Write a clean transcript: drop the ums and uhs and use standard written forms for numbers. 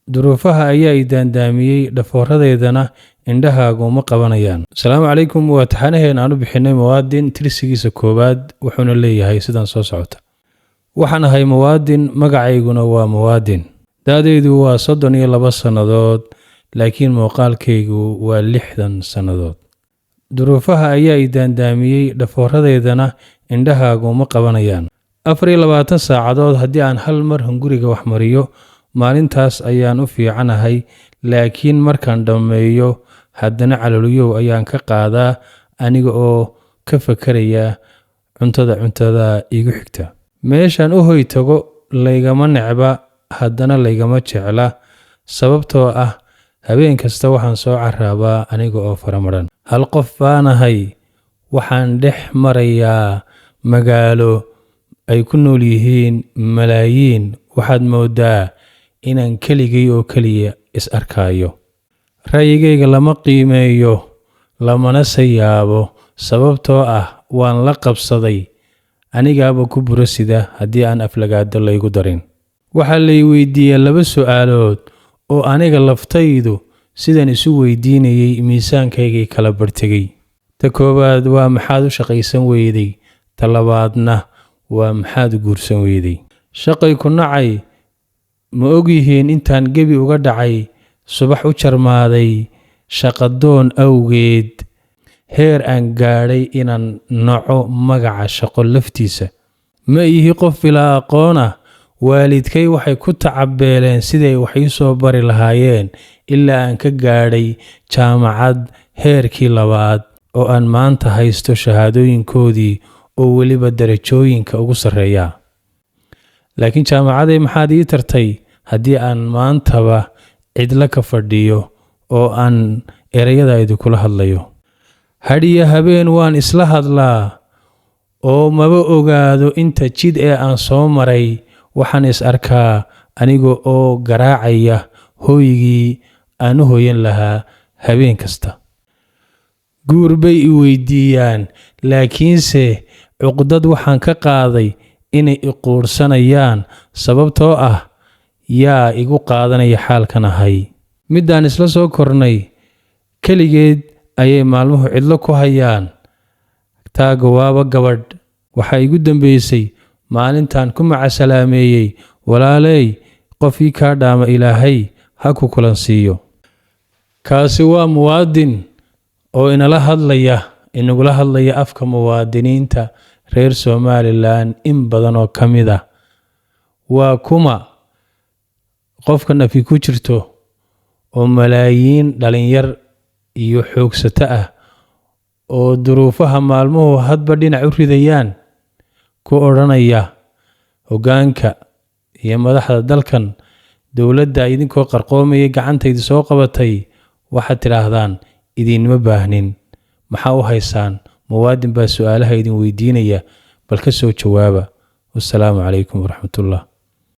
duruufaha ayaa i daandaamiyey dhafooradeedana indhahaagu ma qabanayaan. Asalaamu calaykum. waa taxanaheen aan u bixinay muwaadin tirsigiisa koowaad wuxuuna leeyahay sidan soo socota. waxaan ahay muwaadin, magacayguna waa muwaadin. da'daydu waa 32 sannadood, laakiin muuqaalkaygu waa 60 sannadood. duruufaha ayaa i daandaamiyey dhafooradeedana indhahaagu ma qabanayaan. 24 saacadood haddii aan hal mar hunguriga wax mariyo, maalintaas ayaan u fiicanahay, laakiin markaan dhammeeyo haddana calooliyow ayaan ka qaadaa aniga oo ka fakaraya cuntada igu xigta. meeshaan u hoy tago laygama necba, haddana laygama jecla, sababtoo ah habeen kasta waxaan soo carraabaa aniga oo faramaran. hal qof baanahay, waxaan dhex marayaa magaalo ay ku nool yihiin malaayiin. waxaad moodaa inaan keligay oo keliya is arkaayo. ra'yigayga lama qiimeeyo, lamana sayaabo, sababtoo ah waan la qabsaday. anigaaba ku buro sida haddii aan aflagaado laygu darin. waxaa lay weydiiyey 2 su'aalood oo aniga laftaydu sidaan isu weydiinayay miisaankaygii kala bartegay. ta koowaad waa maxaad u shaqaysan weyday, ta labaadna waa maxaad guursan weyday. shaqay ku nacay ma ogyihiin intaan gebi uga dhacay, subax u jarmaaday shaqadoon awgeed, heer aan gaadhay inaan naco magaca shaqo laftiisa. ma ihi qof bilaa aqoon ah. waalidkay waxay ku tacabeeleen siday wax ii soo bari lahaayeen ilaa aan ka gaadhay jaamacad heerkii 2 oo aan maanta haysto shahaadooyinkoodii oo weliba darajooyinka ugu sarreeya. laakiin jaamacaday maxaad ii tartay haddii aan maantaba cidla ka fadhiyo oo aan erayadaydu kula hadlayo. hadhiyo habeen waan isla hadlaa oo maba ogaado inta jid ee aan soo maray. waxaan is arkaa aniga oo garaacaya hooygii aan u hoyan lahaa habeen kasta. guur bay i weydiiyaan, laakiinse cuqdad waxaan ka qaaday inay i quursanayaan, sababtoo ah yaa igu qaadanaya xaalkan ahay. midaan isla soo kornay keligeed ayay maalmuhu cidlo ku hayaan. taaga waaba gabadh. waxaa igu dambaysay maalintaan ku macasalaameeyey, walaaley qofkii kaa dhaama ilaahay ha ku kulansiiyo. kaasi waa muwaadin oo inagula hadlaya afka muwaadiniinta reer Somaliland in badan oo ka mid ah. waa kuma qofka nafi ku jirto oo malaayiin dhalinyar iyo xoogsato ah oo duruufaha maalmuhu hadba dhinac u ridayaan ku odhanaya hoggaanka iyo madaxda dalkan, dowladda idinkoo qarqoomaya gacantayda soo qabatay, waxaad tidhaahdaan idinma baahnin. maxaa u haysaan? muwaadin baa su'aalaha idin weydiinaya, bal ka soo jawaaba. wassalaamu calaykum waraxmatullah.